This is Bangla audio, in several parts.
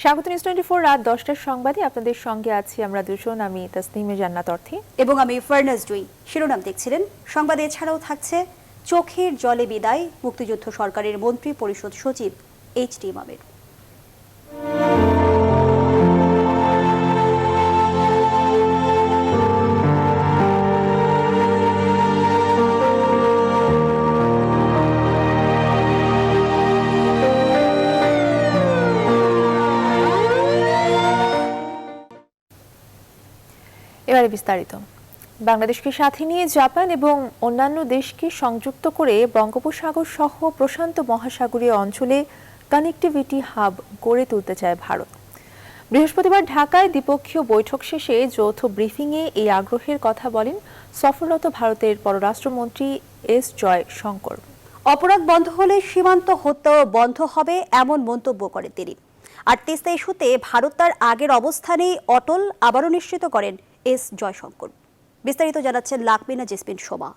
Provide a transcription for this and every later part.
স্বাগত নিউজ 24 রাত 10টার সংবাদে আপনাদের সঙ্গে আছি আমরা দুজন, আমি তাসনিমে জান্নাত অর্থী এবং আমি ফারনাজ জুই। শিরোনাম দেখছিলেন। সংবাদে এছাড়াও থাকছে চোখের জলে বিদায় মুক্তিযুদ্ধ সরকারের মন্ত্রী পরিষদ সচিব এইচ.টি. ইমামের। এবারে বিস্তারিত। বাংলাদেশকে সাথে নিয়ে জাপান এবং অন্যান্য দেশকে সংযুক্ত করে বঙ্গোপসাগর সহ প্রশান্ত মহাসাগরীয় অঞ্চলে কানেক্টিভিটি হাব গড়ে তুলতে চায় ভারত। বৃহস্পতিবার ঢাকায় দ্বিপক্ষীয় বৈঠক শেষে যৌথ ব্রিফিংয়ে এই আগ্রহের কথা বলেন সফররত ভারতের পররাষ্ট্রমন্ত্রী এস জয়শঙ্কর। অপরাধ বন্ধ হলে সীমান্ত হত্যাও বন্ধ হবে এমন মন্তব্য করেন তিনি। আর তিস্তা ইস্যুতে ভারত তার আগের অবস্থানেই অটল আবারও নিশ্চিত করেন এস জয়শঙ্কর। বিস্তারিত জানাচ্ছেন লাকমিনা জেসমিন শোভা।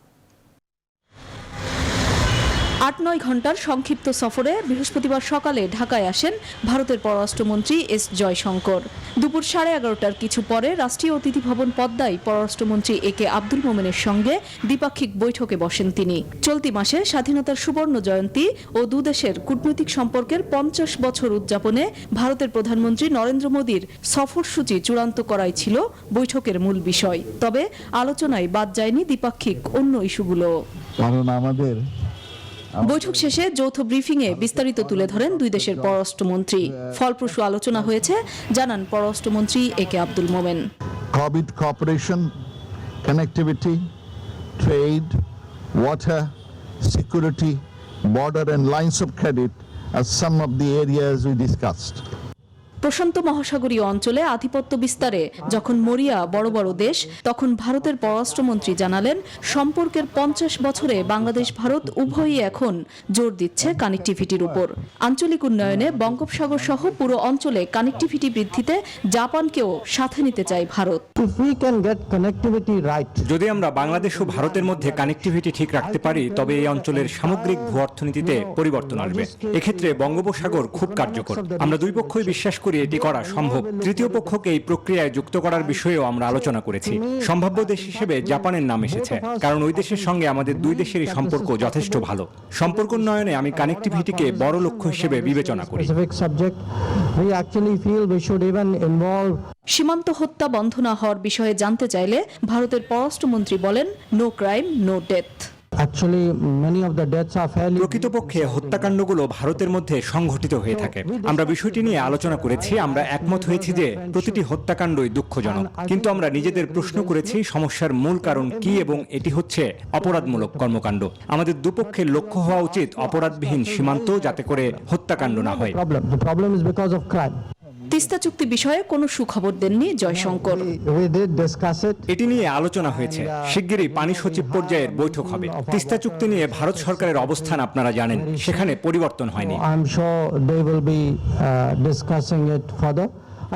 ৮-৯ ঘন্টার সংক্ষিপ্ত সফরে বৃহস্পতিবার সকালে ঢাকায় আসেন ভারতের পররাষ্ট্রমন্ত্রী এস জয়শঙ্কর। দুপুর 11:30টার কিছু পরে রাষ্ট্রীয় অতিথি ভবন পদ্মায় পররাষ্ট্রমন্ত্রী এ.কে আব্দুল মোমেনের সঙ্গে দ্বিপাক্ষিক বৈঠকে বসেন তিনি। চলতি মাসে স্বাধীনতার সুবর্ণ জয়ন্তী ও দুদেশের কূটনৈতিক সম্পর্কের 50 বছর উদযাপনে ভারতের প্রধানমন্ত্রী নরেন্দ্র মোদীর সফরসূচি চূড়ান্ত করাই ছিল বৈঠকের মূল বিষয়। তবে আলোচনায় বাদ যায়নি দ্বিপাক্ষিক অন্য ইস্যুগুলো। বৈঠক শেষে যৌথ ব্রিফিংয়ে বিস্তারিত তুলে ধরেন দুই দেশের পররাষ্ট্রমন্ত্রী। ফলপ্রসূ আলোচনা হয়েছে জানান পররাষ্ট্রমন্ত্রী A K Abdul Momen. COVID cooperation, connectivity, trade, water, security, border and lines of credit are some of the areas we discussed. প্রশান্ত মহাসাগরীয় অঞ্চলে আধিপত্য বিস্তারে যখন মরিয়া বড় বড় দেশ, তখন ভারতের পররাষ্ট্রমন্ত্রী জানালেন সম্পর্কের 50 বছরে বাংলাদেশ ভারত উভয়ই এখন জোর দিচ্ছে কানেক্টিভিটির উপর। আঞ্চলিক উন্নয়নে বঙ্গোপসাগর সহ পুরো অঞ্চলে কানেক্টিভিটি বৃদ্ধিতে জাপানকেও সাথে নিতে চায় ভারত। যদি আমরা বাংলাদেশ ও ভারতের মধ্যে কানেক্টিভিটি ঠিক রাখতে পারি, তবে এই অঞ্চলের সামগ্রিক ভূ অর্থনীতিতে পরিবর্তন আসবে। এক্ষেত্রে বঙ্গোপসাগর খুব কার্যকর। আমরা দুই পক্ষই বিশ্বাস করি এটি করা সম্ভব। তৃতীয় পক্ষকে এই প্রক্রিয়ায় যুক্ত করার বিষয়েও আমরা আলোচনা করেছি। সম্ভাব্য দেশ হিসেবে জাপানের নাম এসেছে, কারণ ওই দেশের সঙ্গে আমাদের দুই দেশেরই সম্পর্ক যথেষ্ট ভালো। সম্পর্ক উন্নয়নে আমি কানেক্টিভিটিকে বড় লক্ষ্য হিসেবে বিবেচনা করি। সীমান্ত হত্যা বন্ধ না হওয়ার বিষয়ে জানতে চাইলে ভারতের পররাষ্ট্রমন্ত্রী বলেন, নো ক্রাইম নো ডেথ। প্রকৃতপক্ষে হত্যাকাণ্ডগুলো ভারতের মধ্যে সংঘটিত হয়ে থাকে। আমরা বিষয়টি নিয়ে আলোচনা করেছি। আমরা একমত হয়েছি যে প্রতিটি হত্যাকাণ্ডই দুঃখজনক, কিন্তু আমরা নিজেদের প্রশ্ন করেছি সমস্যার মূল কারণ কি, এবং এটি হচ্ছে অপরাধমূলক কর্মকাণ্ড। আমাদের দুপক্ষের লক্ষ্য হওয়া উচিত অপরাধবিহীন সীমান্ত, যাতে করে হত্যাকাণ্ড না হয়। তিস্তা চুক্তি বিষয়ে কোনো সুখবর দেননি জয়শঙ্কর। এটি নিয়ে আলোচনা হয়েছে। শিগগিরই পানি সচিব পর্যায়ের বৈঠক হবে। তিস্তা চুক্তি নিয়ে ভারত সরকারের অবস্থান আপনারা জানেন, সেখানে পরিবর্তন হয়নি।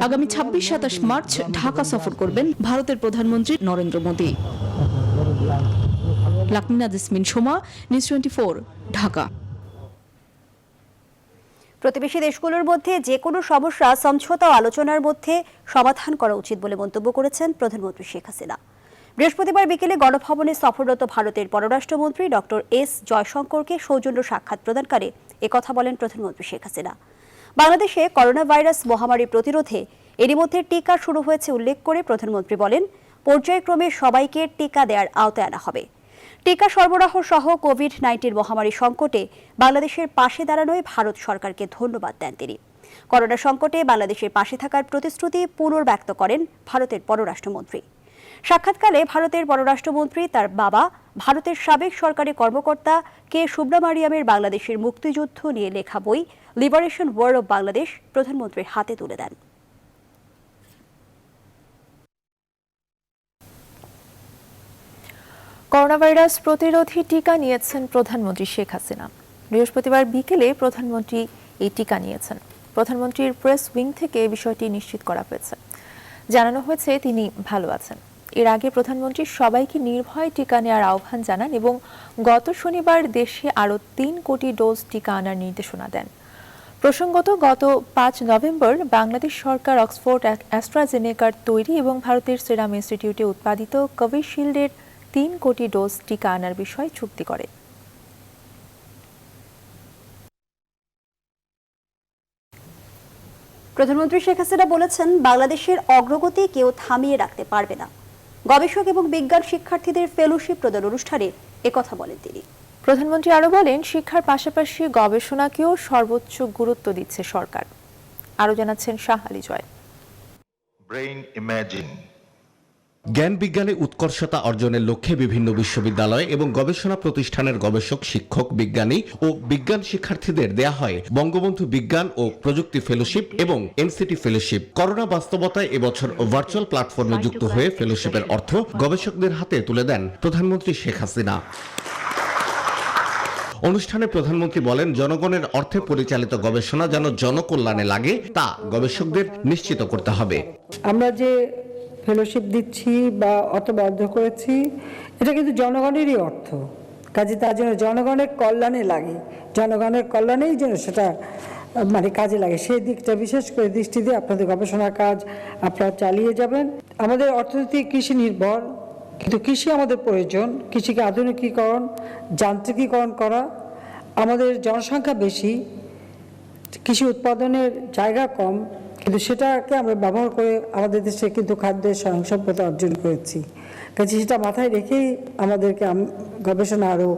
আগামী 26-27 মার্চ ঢাকা সফর করবেন ভারতের প্রধানমন্ত্রী নরেন্দ্র মোদী। লাকমিনা জেসমিন শোভা, নিউজ 24, ঢাকা। প্রতিবেশী দেশগুলোর মধ্যে যে কোনো সমস্যা সমঝোতা ও আলোচনার মধ্যে সমাধান করা উচিত বলে মন্তব্য করেছেন প্রধানমন্ত্রী শেখ হাসিনা। বৃহস্পতিবার বিকেলে গণভবনে সফররত ভারতের পররাষ্ট্রমন্ত্রী ডক্টর এস জয়শঙ্করকে সৌজন্য সাক্ষাৎ প্রদানকালে একথা বলেন প্রধানমন্ত্রী শেখ হাসিনা। বাংলাদেশে করোনা ভাইরাস মহামারী প্রতিরোধে এরই মধ্যে টিকা শুরু হয়েছে উল্লেখ করে প্রধানমন্ত্রী বলেন, পর্যায়ক্রমে সবাইকে টিকা দেওয়ার আওতায় আনা হবে। টিকা সরবরাহ সহ কোভিড-19 মহামারী সংকটে বাংলাদেশের পাশে দাঁড়ানোয় ভারত সরকারকে ধন্যবাদ দেন তিনি। করোনা সংকটে বাংলাদেশের পাশে থাকার প্রতিশ্রুতি পুনর্ব্যক্ত করেন ভারতের পররাষ্ট্রমন্ত্রী। সাক্ষাৎকালে ভারতের পররাষ্ট্রমন্ত্রী তার বাবা, ভারতের সাবেক সরকারি কর্মকর্তা কে সুব্রামারিয়ামের বাংলাদেশের মুক্তিযুদ্ধ নিয়ে লেখা বই লিবারেশন ওয়ার অব বাংলাদেশ প্রধানমন্ত্রীর হাতে তুলে দেন। করোনা ভাইরাস প্রতিরোধী টিকা নিয়েছেন প্রধানমন্ত্রী শেখ হাসিনা। বৃহস্পতিবার বিকেলে প্রধানমন্ত্রী এই টিকা নিয়েছেন। প্রধানমন্ত্রীর প্রেস উইং থেকে বিষয়টি নিশ্চিত করা হয়েছে। জানানো হয়েছে তিনি ভালো আছেন। এর আগে প্রধানমন্ত্রী সবাইকে নির্ভয়ে টিকা নেওয়ার আহ্বান জানান এবং গত শনিবার দেশে আরও 3 কোটি ডোজ টিকা আনার নির্দেশনা দেন। প্রসঙ্গত গত ৫ নভেম্বর বাংলাদেশ সরকার অক্সফোর্ড অ্যাস্ট্রাজেনেকার তৈরি এবং ভারতের সেরাম ইনস্টিটিউটে উৎপাদিত কোভিশিল্ডের ৩ কোটি ডোজ টিকা আনার বিষয়ে চুক্তি করে। প্রধানমন্ত্রী শেখ হাসিনা বলেছেন, বাংলাদেশের অগ্রগতি কেউ থামিয়ে রাখতে পারবে না। গবেষক এবং বিজ্ঞান শিক্ষার্থীদের ফেলোশিপ প্রদান অনুষ্ঠানে একথা বলেন তিনি। প্রধানমন্ত্রী আরও বলেন, শিক্ষার পাশাপাশি গবেষণাকেও সর্বোচ্চ গুরুত্ব দিচ্ছে সরকার। আরও জানাচ্ছেন শাহ আলী জয়। জ্ঞান বিজ্ঞানে উৎকর্ষতা অর্জনের লক্ষ্যে বিভিন্ন বিশ্ববিদ্যালয় এবং গবেষণা প্রতিষ্ঠানের গবেষক, শিক্ষক, বিজ্ঞানী ও বিজ্ঞান শিক্ষার্থীদের দেয়া হয় বঙ্গবন্ধু বিজ্ঞান ও প্রযুক্তি ফেলোশিপ এবং এনসিটি ফেলোশিপ। করোনা বাস্তবতায় এবছর ভার্চুয়াল প্ল্যাটফর্মে যুক্ত হয়ে ফেলোশিপের অর্থ গবেষকদের হাতে তুলে দেন প্রধানমন্ত্রী শেখ হাসিনা। অনুষ্ঠানে প্রধানমন্ত্রী বলেন, জনগণের অর্থে পরিচালিত গবেষণা যেন জনকল্যাণে লাগে তা গবেষকদের নিশ্চিত করতে হবে। আমরা যে ফেলোশিপ দিচ্ছি বা অর্থবদ্ধ করেছি, এটা কিন্তু জনগণেরই অর্থ, কাজে তার জন্য জনগণের কল্যাণে লাগে, জনগণের কল্যাণেই যেন সেটা কাজে লাগে, সেই দিকটা বিশেষ করে দৃষ্টি দিয়ে আপনাদের গবেষণার কাজ আপনারা চালিয়ে যাবেন। আমাদের অর্থনীতি কৃষি নির্ভর, কিন্তু কৃষি আমাদের প্রয়োজন, কৃষিকে আধুনিকীকরণ, যান্ত্রিকীকরণ করা। আমাদের জনসংখ্যা বেশি, কৃষি উৎপাদনের জায়গা কম, কিন্তু সেটাকে আমরা ব্যবহার করে আমাদের দেশে কিন্তু খাদ্যের স্বয়ংসম্পূর্ণতা অর্জন করেছি। কাজে সেটা মাথায় রেখেই আমাদেরকে গবেষণা আরও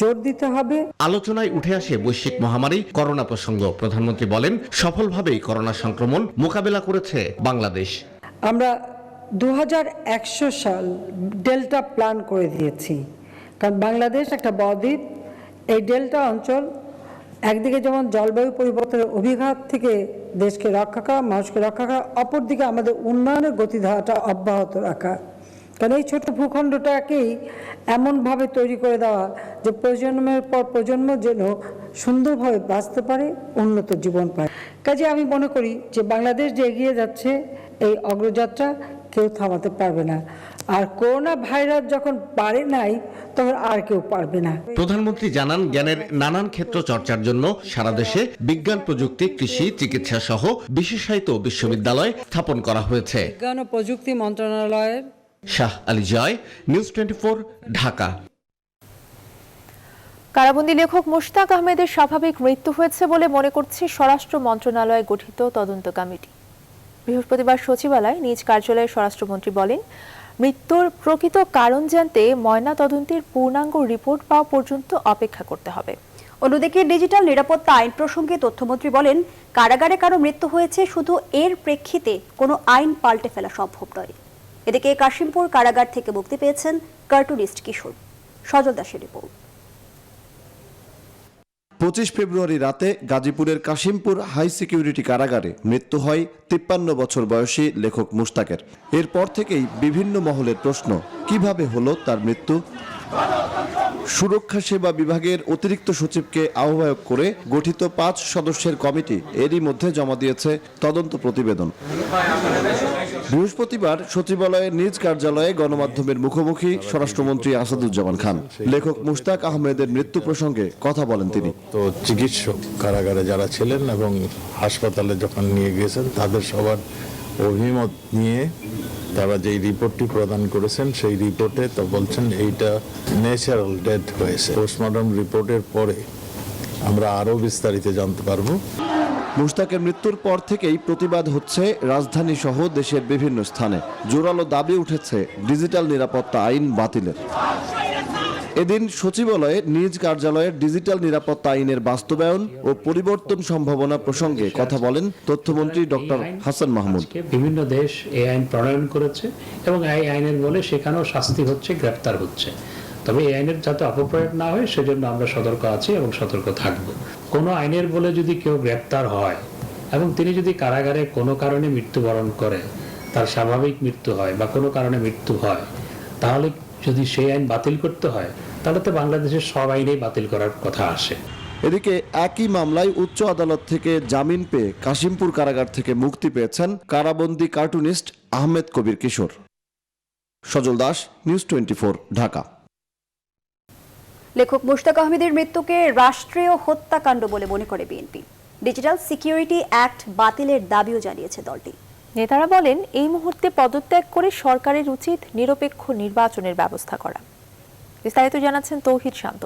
জোর দিতে হবে। আলোচনায় উঠে আসে বৈশ্বিক মহামারী করোনা প্রসঙ্গ। প্রধানমন্ত্রী বলেন, সফলভাবেই করোনা সংক্রমণ মোকাবেলা করেছে বাংলাদেশ। আমরা 2100 সাল ডেল্টা প্ল্যান করে দিয়েছি, কারণ বাংলাদেশ একটা বদ্বীপ। এই ডেল্টা অঞ্চল একদিকে যেমন জলবায়ু পরিবর্তনের অভিঘাত থেকে দেশকে রক্ষা করা, মানুষকে রক্ষা করা, অপরদিকে আমাদের উন্নয়নের গতিধারাটা অব্যাহত রাখা। কারণ এই ছোট ভূখণ্ডটাকেই এমনভাবে তৈরি করে দেওয়া যে প্রজন্মের পর প্রজন্ম যেন সুন্দরভাবে বাঁচতে পারে, উন্নত জীবন পায়। কাজে আমি মনে করি যে বাংলাদেশ যে এগিয়ে যাচ্ছে, এই অগ্রযাত্রা কেউ থামাতে পারবে না। আর করোনা ভাইরাস যখন পারে নাই, তখন আর কেউ পারবে না। প্রধানমন্ত্রী জানান, জ্ঞানের নানান ক্ষেত্র চর্চার জন্য সারা দেশে বিজ্ঞান, প্রযুক্তি, কৃষি, চিকিৎসা সহ বিশেষায়িত বিশ্ববিদ্যালয় স্থাপন করা হয়েছে। বিজ্ঞান ও প্রযুক্তি মন্ত্রণালয়ের শাহ আলী জয়, নিউজ 24, ঢাকা। কারাবন্দী লেখক মুশতাক আহমেদের স্বাভাবিক মৃত্যু হয়েছে বলে মনে করছে স্বরাষ্ট্র মন্ত্রণালয় গঠিত তদন্ত কমিটি। বৃহস্পতিবার সচিবালয়ে নিজ কার্যালয়ে স্বরাষ্ট্রমন্ত্রী বলেন, মৃত্যুর প্রকৃত কারণ জানতে ময়না তদন্তের পূর্ণাঙ্গ রিপোর্ট পাওয়া পর্যন্ত অপেক্ষা করতে হবে। অন্যদিকে ডিজিটাল নিরাপত্তা আইন প্রসঙ্গে তথ্যমন্ত্রী বলেন, কারাগারে কারো মৃত্যু হয়েছে, শুধু এর প্রেক্ষিতে কোনো আইন পাল্টে ফেলা সম্ভব নয়। এদিকে কাশিমপুর কারাগার থেকে মুক্তি পেয়েছেন কার্টুনিস্ট কিশোর। সজল দাসের রিপোর্ট। 25 ফেব্রুয়ারি রাতে গাজীপুরের কাশিমপুর হাই সিকিউরিটি কারাগারে মৃত্যু হয় 53 বছর বয়সী লেখক মুশতাকের। এরপর থেকেই বিভিন্ন মহলের প্রশ্ন, কিভাবে হলো তার মৃত্যু। সুরক্ষা সেবা বিভাগের অতিরিক্ত সচিবকে আহ্বায়ক করে গঠিত 5 সদস্যের কমিটি এরই মধ্যে জমা দিয়েছে তদন্ত প্রতিবেদন। বৃহস্পতিবার সচিবালয়ের নিজ কার্যালয়ে গণমাধ্যমের মুখোমুখি স্বরাষ্ট্রমন্ত্রী আসাদুজ্জামান খান। লেখক মুশতাক আহমেদের মৃত্যু প্রসঙ্গে কথা বলেন তিনি। তো চিকিৎসক কারাগারে যারা ছিলেন এবং হাসপাতালে যখন নিয়ে গিয়েছেন, তাদের সবার অভিমত নিয়ে তারা যেই রিপোর্টটি প্রদান করেছেন, সেই রিপোর্টে তো বলছেন এইটা ন্যাচারাল ডেথ হয়েছে। পোস্টমর্টম রিপোর্টের পরে আমরা আরও বিস্তারিত জানতে পারবো। মুশতাকের মৃত্যুর পর থেকেই প্রতিবাদ হচ্ছে রাজধানী সহ দেশের বিভিন্ন স্থানে। জোরালো দাবি উঠেছে ডিজিটাল নিরাপত্তা আইন বাতিলের। এদিন সচিবালয়ে নিজ কার্যালয়ের ডিজিটাল নিরাপত্তা আইনের বাস্তবায়ন ও পরিবর্তন সম্ভাবনা প্রসঙ্গে কথা বলেন তথ্যমন্ত্রী ডক্টর হাসান মাহমুদ। বিভিন্ন দেশ এই আইন প্রণয়ন করেছে এবং এই আইনের বলে সেখানেও শাস্তি হচ্ছে, গ্রেপ্তার হচ্ছে। তবে এই আইনের যাতে অপপ্রয়োগ না হয় সেজন্য আমরা সতর্ক আছি এবং সতর্ক থাকব। কোনো আইনের বলে যদি কেউ গ্রেপ্তার হয় এবং তিনি যদি কারাগারে কোনো কারণে মৃত্যুবরণ করে, তার স্বাভাবিক মৃত্যু হয় বা কোনো কারণে মৃত্যু হয়, তাহলে যদি সেই আইন বাতিল করতে হয়, তাহলে তো বাংলাদেশের সব আইনেই বাতিল করার কথা আসে। এদিকে একই মামলায় উচ্চ আদালত থেকে জামিন পেয়ে কাশিমপুর কারাগার থেকে মুক্তি পেয়েছেন কারাবন্দী কার্টুনিস্ট আহমেদ কবির কিশোর। সজল দাস, নিউজ 24, ঢাকা। লেখক মুশতাক আহমেদের মৃত্যুকে রাষ্ট্রীয় হত্যাকাণ্ড বলে মনে করে বিএনপি। ডিজিটাল সিকিউরিটি অ্যাক্ট বাতিলের দাবিও জানিয়েছে দলটি। নেতারা বলেন, এই মুহূর্তে পদত্যাগ করে সরকারের উচিত নিরপেক্ষ নির্বাচনের ব্যবস্থা করা। বিস্তারিত জানাচ্ছেন তৌহিদ শান্ত।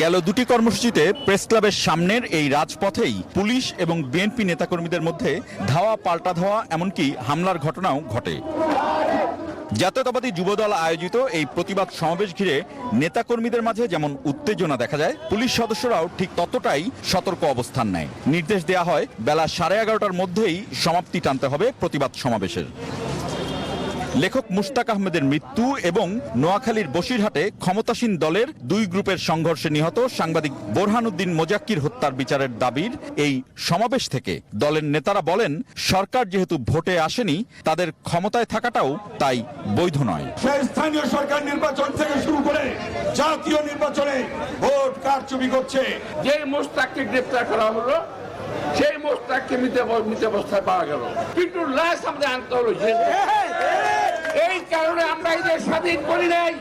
গেল দুটি কর্মসূচিতে প্রেস ক্লাবের সামনের এই রাজপথেই পুলিশ এবং বিএনপি নেতাকর্মীদের মধ্যে ধাওয়া পাল্টা ধাওয়া এমনকি হামলার ঘটনাও ঘটে। জাতীয়তাবাদী যুবদল আয়োজিত এই প্রতিবাদ সমাবেশ ঘিরে নেতাকর্মীদের মাঝে যেমন উত্তেজনা দেখা যায়, পুলিশ সদস্যরাও ঠিক ততটাই সতর্ক অবস্থান নেয়। নির্দেশ দেয়া হয় বেলা 11:30টার মধ্যেই সমাপ্তি টানতে হবে প্রতিবাদ সমাবেশের। লেখক মুশতাক আহমেদের মৃত্যু এবং নোয়াখালীর বসিরহাটে ক্ষমতাসীন দলের দুই গ্রুপের সংঘর্ষে নিহত সাংবাদিক বোরহানুদ্দিন মোজাক্কির হত্যার বিচারের দাবির এই সমাবেশ থেকে দলের নেতারা বলেন, সরকার যেহেতু ভোটে আসেনি, তাদের ক্ষমতায় থাকাটাও তাই বৈধ নয়। স্থানীয় সরকার নির্বাচন থেকে শুরু করে জাতীয় নির্বাচনে ভোট কারচুপি করছে। যে মোশতাককে গ্রেফতার করা হলো, সেই মোশতাককে মৃত অবস্থায় পাওয়া গেল, কিন্তু লাশ আমাদের আনতে হলো। এই কারণে আমরা এই দেশ স্বাধীন করি নাই।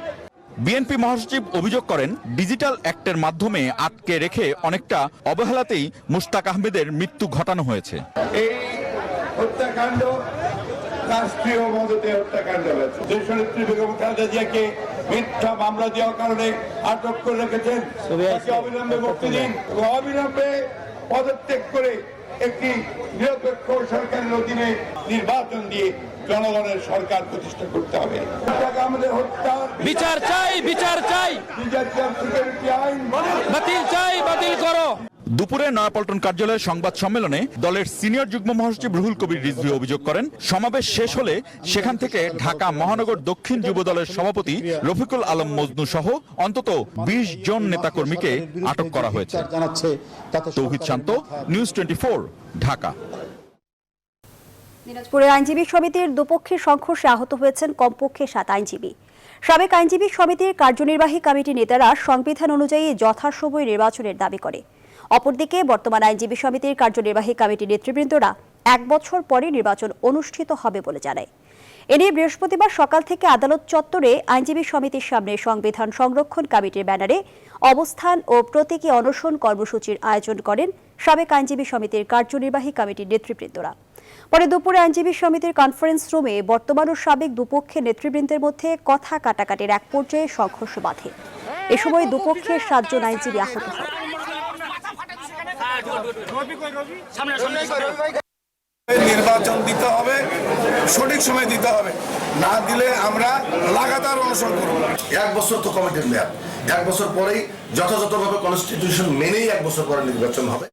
বিএনপি মহাসচিব অভিযোগ করেন, ডিজিটাল অ্যাক্টের মাধ্যমে আটকে রেখে অনেকটা অবহেলাতেই মুশতাক আহমেদের মৃত্যু ঘটানো হয়েছে। এই হত্যাকাণ্ড রাষ্ট্রীয় মদতে হত্যাকাণ্ড হয়েছে। দেশনেত্রী বেগম খালেদা জিয়াকে মিথ্যা মামলা দেওয়ার কারণে আটক করে রেখেছেন। তাকে অবিলম্বে মুক্তি দিন, অবিলম্বে পদত্যাগ করে একটি নিরপেক্ষ সরকারের অধীনে নির্বাচন দিয়ে জনগণের সরকার প্রতিষ্ঠা করতে হবে। আমাদের হত্যার বিচার চাই, বিচার চাই, ডিজিটাল সিকিউরিটি আইন বাতিল চাই, বাতিল করো। দুপুরে নয়াপল্টন কার্যালয়ের সংবাদ সম্মেলনে দলের সিনিয়র যুগ্ম মহাসচিব রুহুল কবির রিজভী অভিযোগ করেন, সমাবেশ শেষ হলে সেখান থেকে ঢাকা মহানগর দক্ষিণ যুব দলের সভাপতি রফিকুল আলম মজনু সহ অন্তত 20 জন নেতাকর্মীকে আটক করা হয়েছে। তৌহিদ শান্ত, নিউজ 24, ঢাকা। দিনাজপুরের আইনজীবী সমিতির দুপক্ষের সংঘর্ষে আহত হয়েছেন কমপক্ষে 7 আইনজীবী। সাবেক আইনজীবী সমিতির কার্যনির্বাহী কমিটি নেতারা সংবিধান অনুযায়ী যথাসময়ে নির্বাচনের দাবি করে। অপরদিকে বর্তমান আইনজীবী সমিতির কার্যনির্বাহী কমিটির নেতৃবৃন্দরা 1 বছর পরে নির্বাচন অনুষ্ঠিত হবে বলে জানায়। এ নিয়ে বৃহস্পতিবার সকাল থেকে আদালত চত্বরে আইনজীবী সমিতির সামনে সংবিধান সংরক্ষণ কমিটির ব্যানারে অবস্থান ও প্রতীকী অনশন কর্মসূচির আয়োজন করেন সাবেক আইনজীবী সমিতির কার্যনির্বাহী কমিটির নেতৃবৃন্দরা। পরে দুপুরে আইনজীবী সমিতির কনফারেন্স রুমে বর্তমান ও সাবেক দুপক্ষের নেতৃবৃন্দের মধ্যে কথা কাটাকাটির এক পর্যায়ে সংঘর্ষ বাধে। এ সময় দুপক্ষের 7 জন আইনজীবী আহত হন। নির্বাচন দিতে হবে, সঠিক সময় দিতে হবে, না দিলে আমরা লাগাতার অনশন করব। 1 বছর তো কমিটির মেয়াদ, 1 বছর পরেই যথাযথভাবে কনস্টিটিউশন মেনেই 1 বছর পরে নির্বাচন হবে।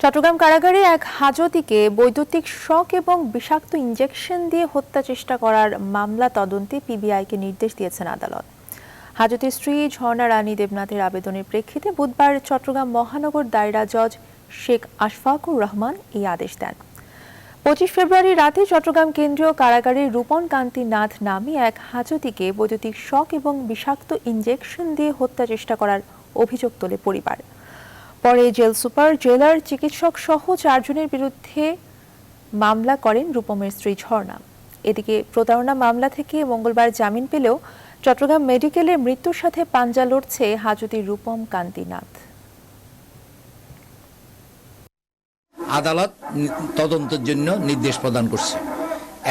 চট্টগ্রাম কারাগারে এক হাজতিকে বৈদ্যুতিক শক এবং বিষাক্ত ইনজেকশন দিয়ে হত্যা চেষ্টা করার মামলা তদন্তে পিবিআইকে নির্দেশ দিয়েছেন আদালত। হাজতের স্ত্রী ঝর্ণা রানী দেবনাথের আবেদনের প্রেক্ষিতে বুধবার চট্টগ্রাম মহানগর দায়রা জজ শেখ আশফাকুর রহমান এই আদেশ দেন। 25 ফেব্রুয়ারি রাতে চট্টগ্রাম কেন্দ্রীয় কারাগারের রূপন কান্তি নাথ নামে এক হাজতিকে বৈদ্যুতিক শক এবং বিষাক্ত ইনজেকশন দিয়ে হত্যা চেষ্টা করার অভিযোগ তোলে পরিবার। পরে জেল সুপার, জেলার চিকিৎসক সহ 4 জনের বিরুদ্ধে মামলা করেন রূপমের স্ত্রী ঝর্ণা। এদিকে প্রতারণা মামলা থেকে মঙ্গলবার জামিন পেলেও চট্টগ্রাম মেডিকেলের মৃত্যুর সাথে পাঞ্জা লড়ছে হাজতি রূপম কান্তি নাথ। আদালত তদন্তের জন্য নির্দেশ প্রদান করছে।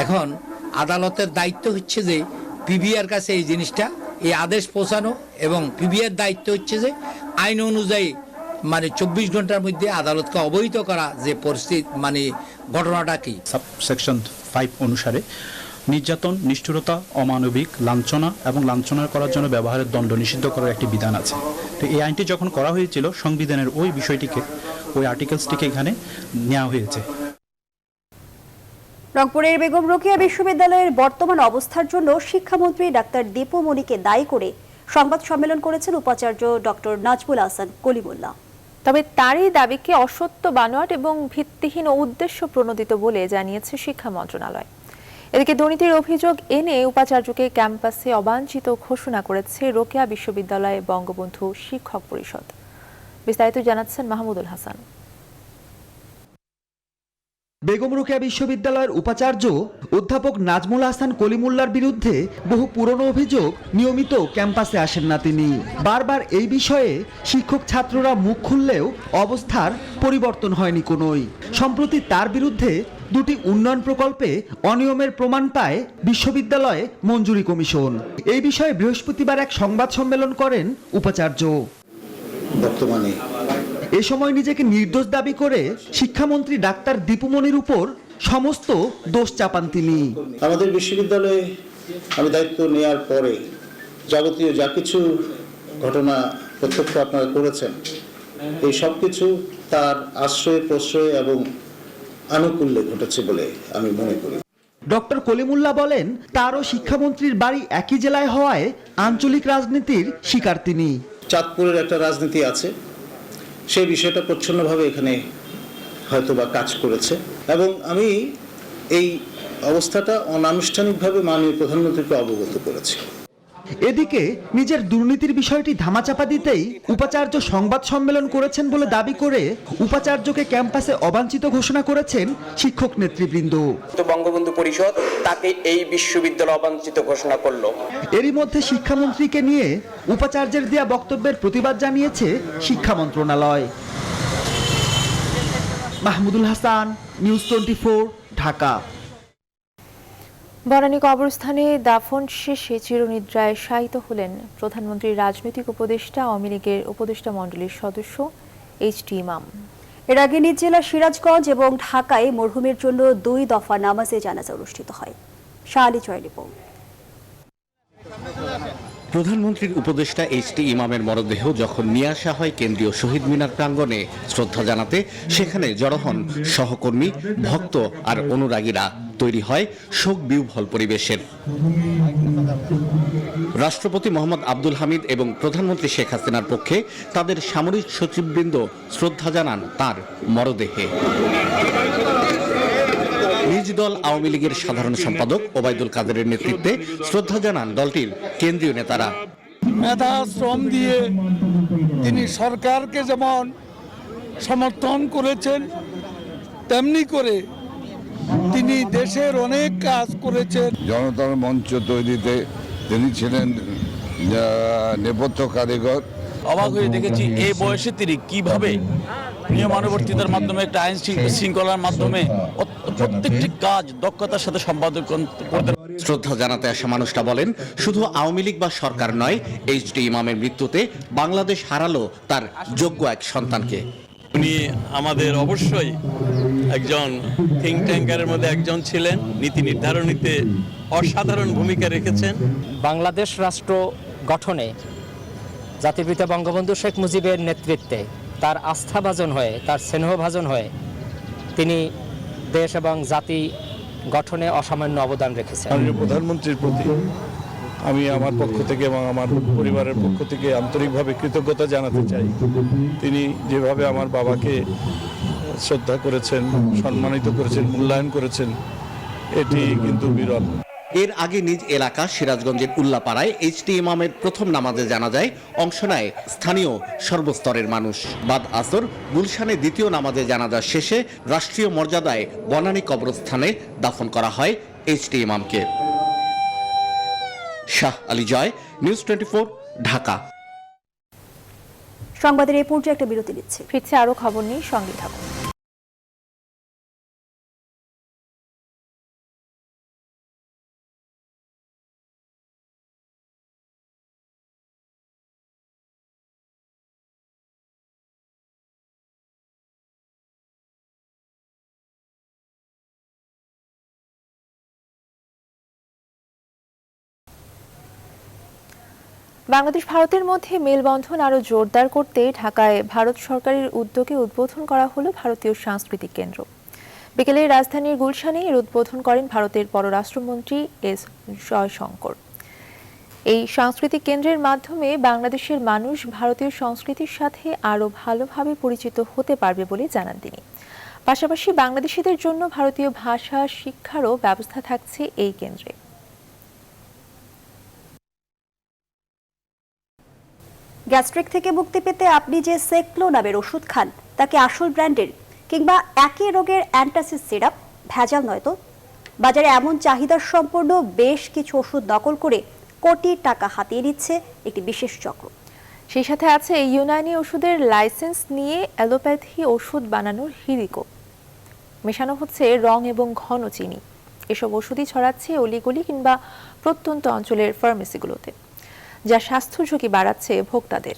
এখন আদালতের দায়িত্ব হচ্ছে যে পিবিআর কাছে এই জিনিসটা, এই আদেশ পৌঁছানো, এবং পিবিআর দায়িত্ব হচ্ছে যে আইন অনুযায়ী 24 ঘন্টার মধ্যে আদালতকে অবহিত করা যে পরিস্থিতি ঘটনাটা কি। সেকশন 5 অনুসারে নির্যাতন, নিষ্ঠুরতা, অমানবিক, লাঞ্ছনা এবং লাঞ্ছনা করার জন্য ব্যবহারের দণ্ড নিষিদ্ধ করার একটি বিধান আছে। তো এই আইনটি যখন করা হয়েছিল, সংবিধানের ওই বিষয়টিকে, ওই আর্টিকেলসটিকে এখানে নেওয়া হয়েছে। রংপুরের বেগম রোকেয়া বিশ্ববিদ্যালয়ের বর্তমান অবস্থার জন্য শিক্ষামন্ত্রী ডাক্তার দীপু মনিকে দায়ী করে সংবাদ সম্মেলন করেছেন উপাচার্য ডক্টর নাজমুল হাসান কলিমুল্লাহ। তবে তারই দাবিকে অসত্য, বানোয়াট এবং ভিত্তিহীন ও উদ্দেশ্য প্রণোদিত বলে জানিয়েছে শিক্ষা মন্ত্রণালয়। এদিকে দুর্নীতির অভিযোগ এনে উপাচার্যকে ক্যাম্পাসে অবাঞ্ছিত ঘোষণা করেছে রোকেয়া বিশ্ববিদ্যালয় বঙ্গবন্ধু শিক্ষক পরিষদ। বিস্তারিত জানাচ্ছেন মাহমুদুল হাসান। বেগম রোকেয়া বিশ্ববিদ্যালয়ের উপাচার্য অধ্যাপক নাজমুল হাসান কলিমুল্লার বিরুদ্ধে বহু পুরনো অভিযোগ, নিয়মিত ক্যাম্পাসে আসেন না তিনি। বারবার এই বিষয়ে শিক্ষক ছাত্ররা মুখ খুললেও অবস্থার পরিবর্তন হয়নি কোনোই। সম্প্রতি তার বিরুদ্ধে দুটি উন্নয়ন প্রকল্পে অনিয়মের প্রমাণ পায় বিশ্ববিদ্যালয়ে মঞ্জুরি কমিশন। এই বিষয়ে বৃহস্পতিবার এক সংবাদ সম্মেলন করেন উপাচার্য। বর্তমানে এ সময় নিজেকে নির্দোষ দাবি করে শিক্ষামন্ত্রী ডাক্তার দীপু মনির উপর সমস্ত দোষ চাপান তিনি। আমাদের বিশ্ববিদ্যালয়ে আমি দায়িত্ব নেওয়ার পরে যাবতীয় যা কিছু ঘটনা প্রত্যক্ষ আপনারা করেছেন, এই সব কিছু তার আশ্রয় প্রশ্রয় এবং আনুকূল্যে ঘটেছে বলে আমি মনে করি। ডক্টর কলিমুল্লাহ বলেন, তারও শিক্ষামন্ত্রীর বাড়ি একই জেলায় হওয়ায় আঞ্চলিক রাজনীতির শিকার তিনি। চাঁদপুরের একটা রাজনীতি আছে, সেই বিষয়টা প্রচ্ছন্নভাবে এখানে হয়তোবা কাজ করেছে এবং আমি এই অবস্থাটা অনানুষ্ঠানিকভাবে মাননীয় প্রধানমন্ত্রীকে অবগত করেছি। এদিকে নিজের দুর্নীতির বিষয়টি ধামাচাপা দিতেই উপাচার্য সংবাদ সম্মেলন করেছেন বলে দাবি করে উপাচার্যকে ক্যাম্পাসে অবাঞ্ছিত ঘোষণা করেছেন শিক্ষক নেতৃবৃন্দ। বঙ্গবন্ধু পরিষদ তাকে এই বিশ্ববিদ্যালয় অবাঞ্ছিত ঘোষণা করলো। এরই মধ্যে শিক্ষামন্ত্রীকে নিয়ে উপাচার্যের দেয়া বক্তব্যের প্রতিবাদ জানিয়েছে শিক্ষা মন্ত্রণালয়। মাহমুদুল হাসান, নিউজ 24, ঢাকা। বনানী কবরস্থানে দাফন শেষে চিরনিদ্রায় শায়িত হলেন প্রধানমন্ত্রীর রাজনৈতিক উপদেষ্টা আওয়ামী লীগের উপদেষ্টা মণ্ডলীর সদস্য এইচ.টি. ইমাম। এর আগে নিজ জেলা সিরাজগঞ্জ এবং ঢাকায় মরহুমের জন্য 2 দফা নামাজে জানাজা অনুষ্ঠিত হয়। শাহালি জয় রিপোর্ট। প্রধানমন্ত্রীর উপদেষ্টা এইচ.টি. ইমামের মরদেহ যখন নিয়ে আসা হয় কেন্দ্রীয় শহীদ মিনার প্রাঙ্গণে শ্রদ্ধা জানাতে, সেখানে জড়ো হন সহকর্মী, ভক্ত আর অনুরাগীরা। তৈরি হয় শোক বিহ্বল পরিবেশের। রাষ্ট্রপতি মোহাম্মদ আব্দুল হামিদ এবং প্রধানমন্ত্রী শেখ হাসিনার পক্ষে তাদের সামরিক সচিববৃন্দ শ্রদ্ধা জানান তার মরদেহে। নিজ দল আওয়ামী লীগের সাধারণ সম্পাদক ওবায়দুল কাদেরের নেতৃত্বে শ্রদ্ধা জানান দলটির কেন্দ্রীয় নেতারা। মেধা শ্রম দিয়ে তিনি সরকারকে যেমন সমর্থন করেছেন, তেমনি করে তিনি দেশের অনেক কাজ করেছেন। জনতার মঞ্চ তৈরিতে তিনি ছিলেন নেপথ্য কারিগর। অবাক হয়ে দেখেছি এই বয়সে তিনি কিভাবে নিয়মানুবর্তিতার মাধ্যমে, একটা আইন শৃঙ্খলার মাধ্যমে প্রত্যেকটি কাজ দক্ষতার সাথে সম্পাদন করতে। শ্রদ্ধা জানাতে আসা মানুষটা বলেন, শুধু আওয়ামী লীগ বা সরকার নয়, এইচ.টি. ইমামের মৃত্যুতে বাংলাদেশ হারালো তার যোগ্য এক সন্তানকে। উনি আমাদের অবশ্যই একজন থিঙ্ক ট্যাঙ্কারের মধ্যে একজন ছিলেন, নীতি নির্ধারণীতে অসাধারণ ভূমিকা রেখেছেন। বাংলাদেশ রাষ্ট্র গঠনে জাতিপিতা বঙ্গবন্ধু শেখ মুজিবের নেতৃত্বে তার আস্থাভাজন হয়ে, তার স্নেহভাজন হয়ে তিনি দেশ এবং জাতি গঠনে অসামান্য অবদান রেখেছেন। প্রধানমন্ত্রীর প্রতি আমি আমার পক্ষ থেকে এবং আমার পরিবারের পক্ষ থেকে আন্তরিকভাবে কৃতজ্ঞতা জানাতে চাই। তিনি যেভাবে আমার বাবাকে শ্রদ্ধা করেছেন, সম্মানিত করেছেন, মূল্যায়ন করেছেন, এটি কিন্তু বিরল। এর আগে নিজ এলাকা সিরাজগঞ্জের উল্লাপাড়ায় এইচ.টি. ইমামের প্রথম নামাজে জানাজায় অংশ নেয় স্থানীয় সর্বস্তরের মানুষ। বাদ আসর গুলশানে দ্বিতীয় নামাজে জানাজা শেষে রাষ্ট্রীয় মর্যাদায় বনানী কবরস্থানে দাফন করা হয় এইচ.টি. ইমামকে। শাহ আলী জয়, নিউজ 24, ঢাকা। সংবাদের এই পর্যায়ে একটা বিরতি নিচ্ছে, ফিরছে আরো খবর নিয়ে, সঙ্গে থাকুন। বাংলাদেশ ভারতের মধ্যে মেলবন্ধন আরও জোরদার করতে ঢাকায় ভারত সরকারের উদ্যোগে উদ্বোধন করা হলো ভারতীয় সাংস্কৃতিক কেন্দ্র। বিকেলে রাজধানীর গুলশানে এর উদ্বোধন করেন ভারতের পররাষ্ট্রমন্ত্রী এস জয়শঙ্কর। এই সাংস্কৃতিক কেন্দ্রের মাধ্যমে বাংলাদেশের মানুষ ভারতীয় সংস্কৃতির সাথে আরও ভালোভাবে পরিচিত হতে পারবে বলে জানান তিনি। পাশাপাশি বাংলাদেশিদের জন্য ভারতীয় ভাষা শিক্ষারও ব্যবস্থা থাকছে এই কেন্দ্রে। গ্যাস্ট্রিক থেকে মুক্তি পেতে আপনি যে সেক্লো নামের ওষুধ খান, তাকে আসল ব্র্যান্ডের কিংবা একই রোগের অ্যান্টাসিড সিরাপ ভেজাল নয় তো? বাজারে এমন চাহিদা সম্পন্ন বেশ কিছু ওষুধ নকল করে কোটি টাকা হাতিয়ে নিচ্ছে একটি বিশেষ চক্র। সেই সাথে আছে ইউনানি ওষুধের লাইসেন্স নিয়ে অ্যালোপ্যাথি ওষুধ বানানোর হিড়িকও। মেশানো হচ্ছে রং এবং ঘন চিনি। এসব ওষুধই ছড়াচ্ছে অলিগলি কিংবা প্রত্যন্ত অঞ্চলের ফার্মেসিগুলোতে, যা স্বাস্থ্য ঝুঁকি বাড়াচ্ছে ভোক্তাদের।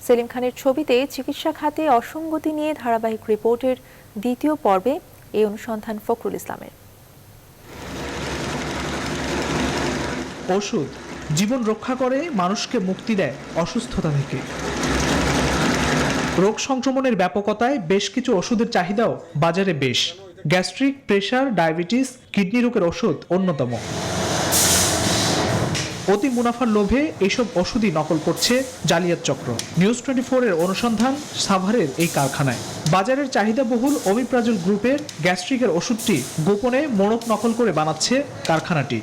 সেলিম খানের ছবিতে চিকিৎসা খাতে অসঙ্গতি নিয়ে ধারাবাহিক রিপোর্টের দ্বিতীয় পর্বে এই অনুসন্ধান ফখরুল ইসলামের। ওষুধ জীবন রক্ষা করে, মানুষকে মুক্তি দেয় অসুস্থতা থেকে। রোগ সংক্রমণের ব্যাপকতায় বেশ কিছু ওষুধের চাহিদাও বাজারে বেশ। গ্যাস্ট্রিক, প্রেশার, ডায়াবেটিস, কিডনি রোগের ওষুধ অন্যতম। অতি মুনাফার লোভে এইসব ওষুধই নকল করছে জালিয়াত চক্র। নিউজ 24 এর অনুসন্ধান সাভারের এই কারখানায়। বাজারের চাহিদা বহুল ওমিপ্রাজল গ্রুপের গ্যাস্ট্রিকের ওষুধটি গোপনে মোড়ক নকল করে বানাচ্ছে কারখানাটি।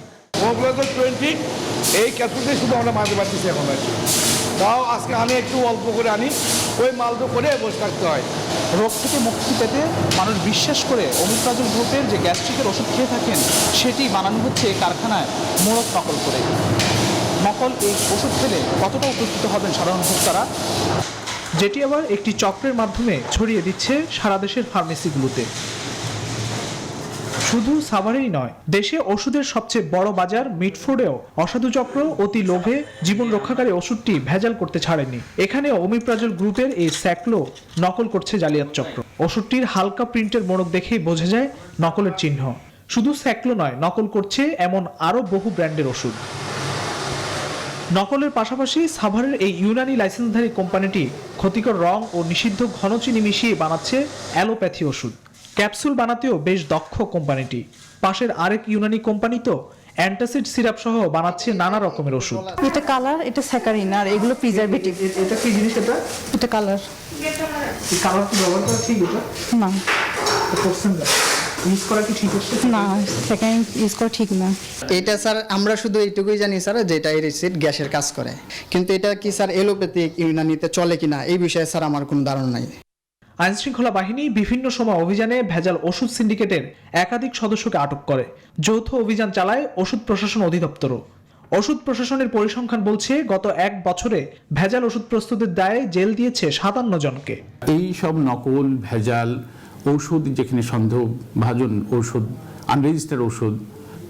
এই ক্যাপসুলটাই শুধু আমরা মারতে পারতেছি এখন আর কি। তাও আজকে আমি একটু অল্প করে আনি, ওই মালটো করে বসে থাকতে হয়। রোগ থেকে মুক্তি পেতে মানুষ বিশ্বাস করে ওমিপ্রাজল গ্রুপের যে গ্যাস্ট্রিকের ওষুধ খেয়ে থাকেন সেটি বানানো হচ্ছে কারখানায় মোড়ক নকল করে। নকল এই ওষুধ খেলে কতটা উপকৃত হবেন সাধারণ ভোক্তারা, যেটি আবার একটি চক্রের মাধ্যমে ছড়িয়ে দিচ্ছে সারা দেশের ফার্মেসিগুলোতে। শুধু সাভারেই নয়, দেশে ওষুধের সবচেয়ে বড় বাজার মিটফোর্ডেও অসাধু চক্র অতি লোভে জীবন রক্ষাকারী ওষুধটি ভেজাল করতে ছাড়েনি। এখানেও ওমিপ্রাজল গ্রুপের এই স্যাকলো নকল করছে জালিয়াত চক্র। ওষুধটির হালকা প্রিন্টের মোড়ক দেখেই বোঝা যায় নকলের চিহ্ন। শুধু স্যাকলো নয়, নকল করছে এমন আরও বহু ব্র্যান্ডের ওষুধ। নকলের পাশাপাশি সাভারের এই ইউনানি লাইসেন্সধারী কোম্পানিটি ক্ষতিকর রং ও নিষিদ্ধ ঘন চিনি মিশিয়ে বানাচ্ছে অ্যালোপ্যাথি ওষুধ। ক্যাপসুল বানাতেও বেশ দক্ষ কোম্পানিটি। পাশের আরেক ইউনানি কোম্পানি তো অ্যান্টাসিড সিরাপ সহ বানাচ্ছে নানা রকমের ওষুধ। এটা কালার, এটা স্যাকারিন, আর এগুলো প্রিজারভেটিভ। এটা কি জিনিস? এটা কালার। এই কালার কি ব্যবহার করা ঠিক? এটা না, করছেন না, ইউজ করা কি ঠিক হচ্ছে না, সেকেন্ড ইউজ করা ঠিক না। এটা স্যার আমরা শুধু এইটুকুই জানি স্যার যে এটা এরিসিড গ্যাসের কাজ করে, কিন্তু এটা কি স্যার এলোপ্যাথিক ইউনানিতে চলে কিনা এই বিষয়ে স্যার আমার কোনো ধারণা নাই। আইনশৃঙ্খলা বাহিনী বিভিন্ন সময় অভিযানে ভেজাল ওষুধ সিন্ডিকেটের একাধিক সদস্যকে আটক করে। যৌথ অভিযান চালায় ওষুধ প্রশাসন অধিদপ্তরও। ওষুধ প্রশাসনের পরিসংখ্যান বলছে গত 1 বছরে ভেজাল ওষুধ প্রস্তুতের দায়ে জেল দিয়েছে 57 জনকে। এই সব নকল ভেজাল ঔষধ, যেখানে সন্দেহভাজন ঔষধ, আনরেজিস্টার্ড ঔষধ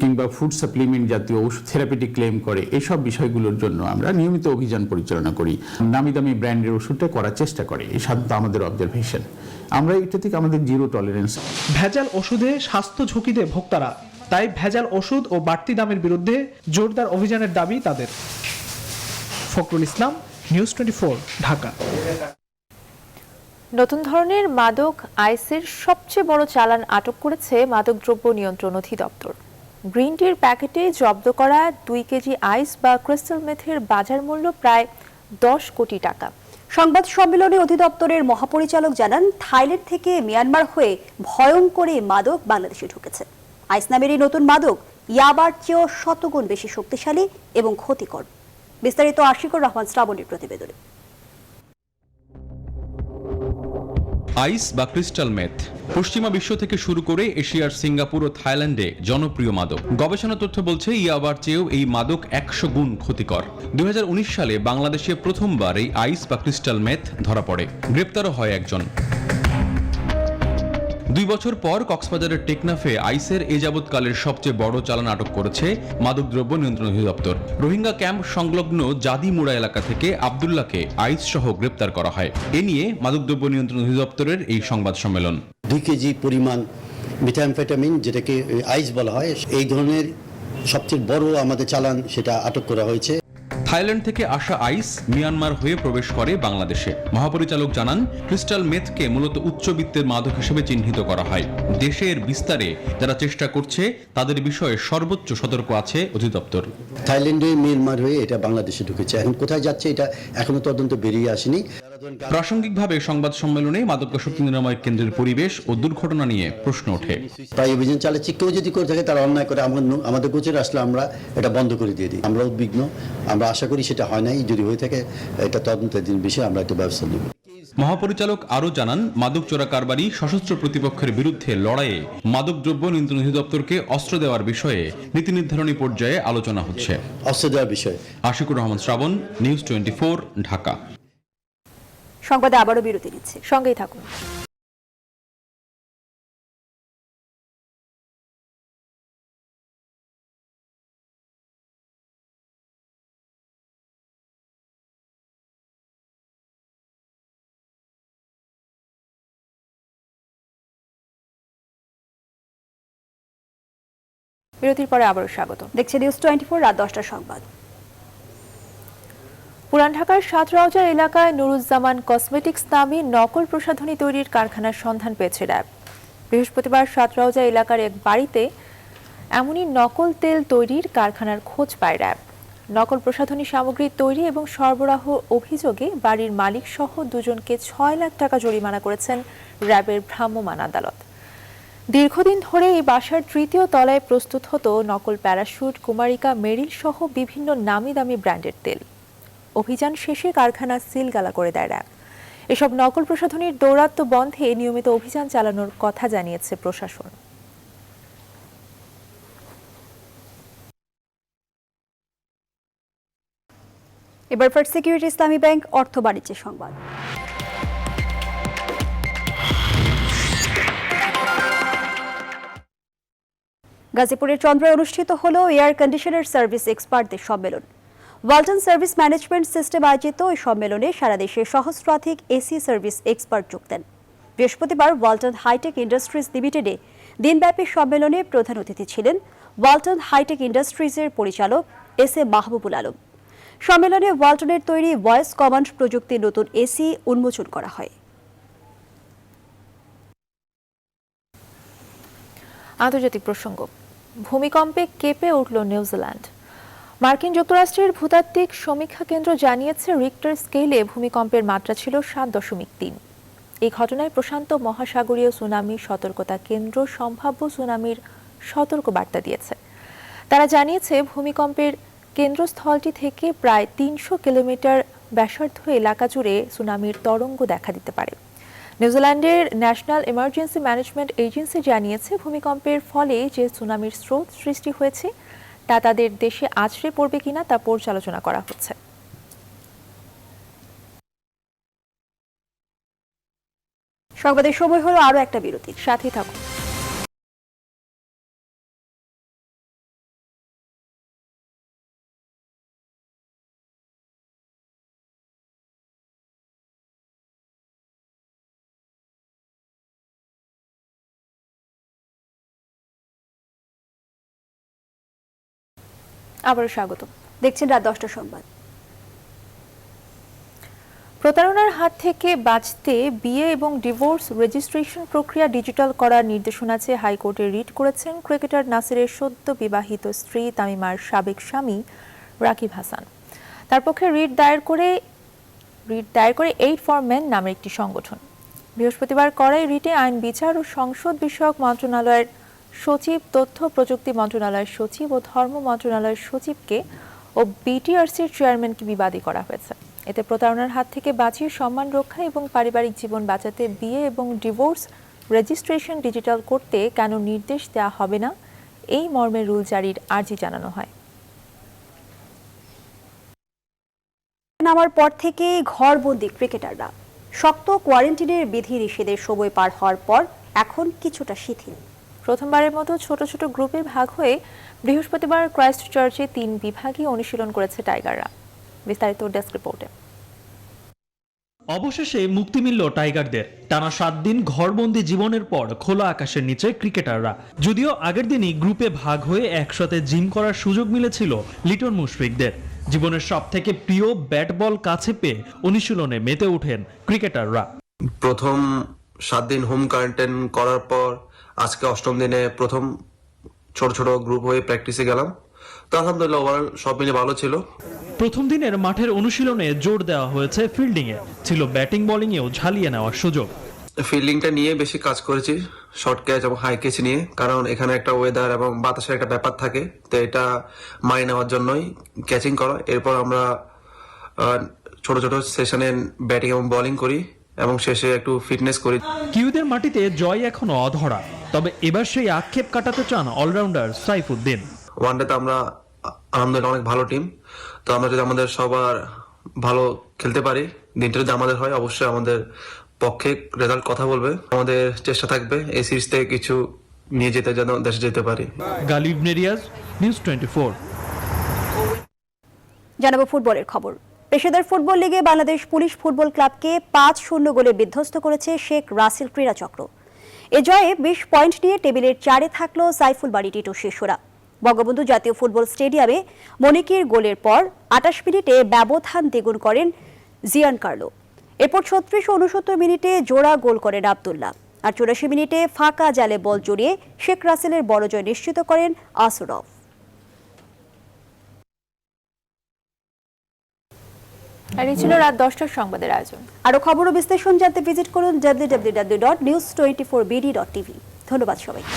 কিংবা ফুড সাপ্লিমেন্ট জাতীয় ওষুধ থেরাপিটিক ক্লেম করে, এইসব বিষয়গুলোর জন্য আমরা নিয়মিত অভিযান পরিচালনা করি। নামি দামি ব্র্যান্ডের ওষুধটা করার চেষ্টা করে, এই সাধারণত আমাদের অবজারভেশন। আমরা এটা থেকে আমাদের জিরো টলারেন্স। ভেজাল ওষুধে স্বাস্থ্য ঝুঁকিতে ভোক্তারা, তাই ভেজাল ওষুধ ও বাড়তি দামের বিরুদ্ধে জোরদার অভিযানের দাবি তাদের। ফখরুল ইসলাম, নিউজ 24, ঢাকা। নতুন ধরনের মাদক আইসের সবচেয়ে বড় চালান আটক করেছে মাদকদ্রব্য নিয়ন্ত্রণ অধিদপ্তর। গ্রিন টির প্যাকেটে জব্দ করা 2 কেজি আইস বা ক্রিস্টাল মেথের বাজার মূল্য প্রায় 10 কোটি টাকা। সংবাদ সম্মেলনে অধিদপ্তরের মহাপরিচালক জানান, থাইল্যান্ড থেকে মিয়ানমার হয়ে ভয়ঙ্কর মাদক বাংলাদেশে ঢুকেছে। আইস নামের এই নতুন মাদক ইয়াবার চেয়েও শতগুণ বেশি শক্তিশালী এবং ক্ষতিকর। বিস্তারিত আশিকুর রহমান শ্রাবণীর প্রতিবেদনে। আইস বা ক্রিস্টাল মেথ পশ্চিমা বিশ্ব থেকে শুরু করে এশিয়ার সিঙ্গাপুর ও থাইল্যান্ডে জনপ্রিয় মাদক। গবেষণা তথ্য বলছে ইয়াবার চেয়েও এই মাদক 100 গুণ ক্ষতিকর। 2019 সালে বাংলাদেশে প্রথমবার এই আইস বা ক্রিস্টাল মেথ ধরা পড়ে, গ্রেপ্তারও হয় একজন। 2 বছর পর কক্সবাজারের টেকনাফে আইসের এ যাবৎকালের সবচেয়ে বড় চালান আটক করেছে মাদকদ্রব্য নিয়ন্ত্রণ অধিদপ্তর। রোহিঙ্গা ক্যাম্প সংলগ্ন জাদিমুড়া এলাকা থেকে আব্দুল্লাহকে আইস সহ গ্রেপ্তার করা হয়। এ নিয়ে মাদকদ্রব্য নিয়ন্ত্রণ অধিদপ্তরের এই সংবাদ সম্মেলন। 2 কেজি পরিমাণ মেথামফেটামিন, যেটাকে আইস বলা হয়, এই ধরনের সবচেয়ে বড় আমাদের চালান সেটা আটক করা হয়েছে। থাইল্যান্ড থেকে আসা আইস মিয়ানমার হয়ে প্রবেশ করে বাংলাদেশে। মহাপরিচালক জানান, ক্রিস্টাল মেথকে মূলত উচ্চবিত্তের মাদক হিসেবে চিহ্নিত করা হয়। দেশের বিস্তারে যারা চেষ্টা করছে তাদের বিষয়ে সর্বোচ্চ সতর্ক আছে অধিদপ্তর। থাইল্যান্ডে মিয়ানমার হয়ে এটা বাংলাদেশে ঢুকেছে, এখন কোথায় যাচ্ছে এটা এখনো তদন্ত বেরিয়ে আসেনি। প্রাসঙ্গিকভাবে সংবাদ সম্মেলনে মাদকাসক্তি নিরাময় কেন্দ্রের পরিবেশ ও দুর্ঘটনা নিয়ে প্রশ্ন ওঠে। তাই অভিযান চালাচ্ছি, কেউ যদি করে থাকে তারা অন্যায় করে আমাদের গোচরে আসলে আমরা এটা বন্ধ করে দিয়ে দিই। আমরা উদ্বিগ্ন, আমরা আশা করি সেটা হয় নাই। যদি হয়ে থাকে এটা তদন্তের বিষয়ে আমরা একটা ব্যবস্থা নেব। মহাপরিচালক আরও জানান, মাদক চোরা কারবারি সশস্ত্র প্রতিপক্ষের বিরুদ্ধে লড়াইয়ে মাদকদ্রব্য নিয়ন্ত্রণ অধিদপ্তরকে অস্ত্র দেওয়ার বিষয়ে নীতি নির্ধারণী পর্যায়ে আলোচনা হচ্ছে। অস্ত্র দেওয়ার বিষয়ে আশিকুর রহমান শ্রাবণ, নিউজ 24, ঢাকা। সংবাদে আবারও বিরতি নিচ্ছে, সঙ্গেই থাকুন। বিরতির পরে আবারও স্বাগত। দেখছে নিউজ 24, রাত 10টার সংবাদ। পুরান ঢাকার সাতরাউজান এলাকায় নুরুজ্জামান কসমেটিক্স নামে নকল প্রসাধনী তৈরির কারখানার সন্ধান পেয়েছে র্যাব। বৃহস্পতিবার সাতরাউজা এলাকার এক বাড়িতে এমনই নকল তেল তৈরির কারখানার খোঁজ পায় র্যাব। নকল প্রসাধনী সামগ্রী তৈরি এবং সরবরাহ অভিযোগে বাড়ির মালিক সহ দুজনকে 6 লাখ টাকা জরিমানা করেছেন র্যাবের ভ্রাম্যমাণ আদালত। দীর্ঘদিন ধরে এই বাসার 3য় তলায় প্রস্তুত হতো নকল প্যারাশুট, কুমারিকা, মেরিল সহ বিভিন্ন নামি দামি ব্র্যান্ডের তেল। অভিযান শেষে কারখানা সিলগালা করে দেয় র্যাব। এসব নকল প্রসাধনীর দৌরাত্ম্য বন্ধে নিয়মিত অভিযান চালানোর কথা জানিয়েছে প্রশাসন। এবার ফার্স্ট সিকিউরিটি ইসলামী ব্যাংক অর্থ বাণিজ্যের সংবাদ। গাজীপুরের চন্দ্রায় অনুষ্ঠিত হল এয়ার কন্ডিশনার সার্ভিস এক্সপার্টদের সম্মেলন। ওয়ালটন সার্ভিস ম্যানেজমেন্ট সিস্টেম আয়োজিত এই সম্মেলনে সারা দেশের সহস্রাধিক এসি সার্ভিস এক্সপার্ট যোগ দেন। বৃহস্পতিবার ওয়ালটন হাইটেক ইন্ডাস্ট্রিজ লিমিটেডে দিনব্যাপী সম্মেলনে প্রধান অতিথি ছিলেন ওয়ালটন হাইটেক ইন্ডাস্ট্রিজের পরিচালক এস.এ. মাহবুবুল আলম। সম্মেলনে ওয়ালটনের তৈরি ভয়েস কমান্ড প্রযুক্তির নতুন এসি উন্মোচন করা হয়। আন্তর্জাতিক প্রসঙ্গ। ভূমিকম্পে কেঁপে উঠল নিউজিল্যান্ড। মার্কিন যুক্তরাষ্ট্রের ভূতাত্ত্বিক সমীক্ষা কেন্দ্র জানিয়েছে রিক্টার স্কেলে ভূমিকম্পের মাত্রা ছিল 7.3। এই ঘটনায় প্রশান্ত মহাসাগরীয় সুনামি সতর্কতা কেন্দ্র সম্ভাব্য সুনামির সতর্ক বার্তা দিয়েছে। তারা জানিয়েছে ভূমিকম্পের কেন্দ্রস্থলটি থেকে প্রায় 300 কিলোমিটার ব্যাসার্ধ এলাকা জুড়ে সুনামির তরঙ্গ দেখা দিতে পারে। নিউজিল্যান্ডের ন্যাশনাল ইমার্জেন্সি ম্যানেজমেন্ট এজেন্সি জানিয়েছে ভূমিকম্পের ফলে যে সুনামির স্রোত সৃষ্টি হয়েছে তা তাদের দেশে আছড়ে পড়বে কিনা তা পর্যালোচনা করা হচ্ছে। সংবাদের সময় হলো আরো একটা বিরতি, সাথে থাকুন। আবারও স্বাগত। দেখছেন রাত 10টার সংবাদ। প্রতারণার হাত থেকে বাঁচতে বিয়ে এবং ডিভোর্স রেজিস্ট্রেশন প্রক্রিয়া ডিজিটাল করার নির্দেশনা চেয়ে হাইকোর্টে রিট করেছেন ক্রিকেটার নাসিরের সদ্য বিবাহিত স্ত্রী তামিমার সাবেক স্বামী রাকিব হাসান। তার পক্ষে রিট দায়ের করে এইড ফর মেন নামের একটি সংগঠন। বৃহস্পতিবার করা রিটে আইন বিচার ও সংসদ বিষয়ক মন্ত্রণালয়ের সচিব, তথ্য প্রযুক্তি মন্ত্রণালয়ের সচিব ও ধর্ম মন্ত্রণালয়ের সচিবকে ও বিটিআরসির চেয়ারম্যানকে বিবাদী করা হয়েছে। এতে প্রতারণার হাত থেকে বাঁচিয়ে সম্মান রক্ষা এবং পারিবারিক জীবন বাঁচাতে বিয়ে এবং ডিভোর্স রেজিস্ট্রেশন ডিজিটাল করতে কেন নির্দেশ দেওয়া হবে না, এই মর্মে রুল জারির আর্জি জানানো হয়। নামার পর থেকে ঘরবন্দি ক্রিকেটাররা শক্ত কোয়ারেন্টিনের বিধি নিষেধের সময় পার হওয়ার পর এখন কিছুটা শিথিল। প্রথমবারের মতো ছোট ছোট গ্রুপে ভাগ হয়ে বৃহস্পতিবার ক্রাইস্ট চার্চে 3 বিভাগে অনুশীলন করেছে টাইগাররা। বিস্তারিত ডেস্ক রিপোর্টে। অবশেষে মুক্তি মিলল টাইগারদের। টানা 7 দিন ঘরবন্দি জীবনের পর খোলা আকাশের নিচে ক্রিকেটাররা। যদিও আগের দিনই গ্রুপে ভাগ হয়ে একসাথে জিম করার সুযোগ মিলেছিল লিটন মুশফিকদের। জীবনের সব থেকে প্রিয় ব্যাট বল কাছে পেয়ে অনুশীলনে মেতে ওঠেন ক্রিকেটাররা। প্রথম 7 দিন হোম কোয়ারেন্টাইন করার পর আজকে 8ম দিনে প্রথম ছোট ছোট গ্রুপ হয়ে প্র্যাকটিসে গেলাম। তো আলহামদুলিল্লাহ ওভারঅল সব মিলে ভালো ছিল। প্রথম দিনের মাঠের অনুশীলনে জোর দেওয়া হয়েছে ফিল্ডিংয়ে, ছিল ব্যাটিং বোলিংয়েও ঝালিয়ে নেওয়ার সুযোগ। ফিল্ডিংটা নিয়ে বেশি কাজ করেছি, শর্ট ক্যাচ এবং হাই ক্যাচ নিয়ে, কারণ এখানে একটা ওয়েদার এবং বাতাসের একটা ব্যাপার থাকে, তো এটা মানিয়ে নেওয়ার জন্যই ক্যাচিং করা। এরপর আমরা ছোট ছোট সেশনে ব্যাটিং এবং বোলিং করি এবং শেষে একটু ফিটনেস করি। কিউদের মাটিতে জয় এখনো অধরা, তবে এবার সেই আক্ষেপ কাটাতে চান অলরাউন্ডার সাইফুদ্দিন। ওয়ানডেতে আমরা আলহামদুলিল্লাহ অনেক ভালো টিম, তো আমরা যদি আমাদের সবার ভালো খেলতে পারি, দিনটা যদি আমাদের হয়, অবশ্যই আমাদের পক্ষে রেজাল্ট কথা বলবে। আমাদের চেষ্টা থাকবে এই সিরিজ থেকে কিছু নিয়ে যেতে, যেন দেশে যেতে পারি। গালিব নেরিয়াজ, নিউজ 24। জানাবো ফুটবলের খবর। পেশাদার ফুটবল লিগে বাংলাদেশ পুলিশ ফুটবল ক্লাবকে 5-0 গোলে বিধ্বস্ত করেছে শেখ রাসেল ক্রীড়া চক্র। এ জয়ে 20 পয়েন্ট নিয়ে টেবিলের 4-এ থাকলো সাইফুল বাড়ি টিটু শিশুরা। বঙ্গবন্ধু জাতীয় ফুটবল স্টেডিয়ামে মনিকের গোলের পর 28 মিনিটে ব্যবধান দ্বিগুণ করেন জিয়ান কার্লো। এরপর 36-69 মিনিটে জোড়া গোল করেন আব্দুল্লাহ, আর 84 মিনিটে ফাঁকা জালে বল জড়িয়ে শেখ রাসেলের বড় জয় নিশ্চিত করেন আসুরফ। আর এই ছিল রাত 10টার সংবাদের আয়োজন। আরো খবর ও বিশ্লেষণ জানতে ভিজিট করুন www.news24bd.tv। ধন্যবাদ সবাইকে।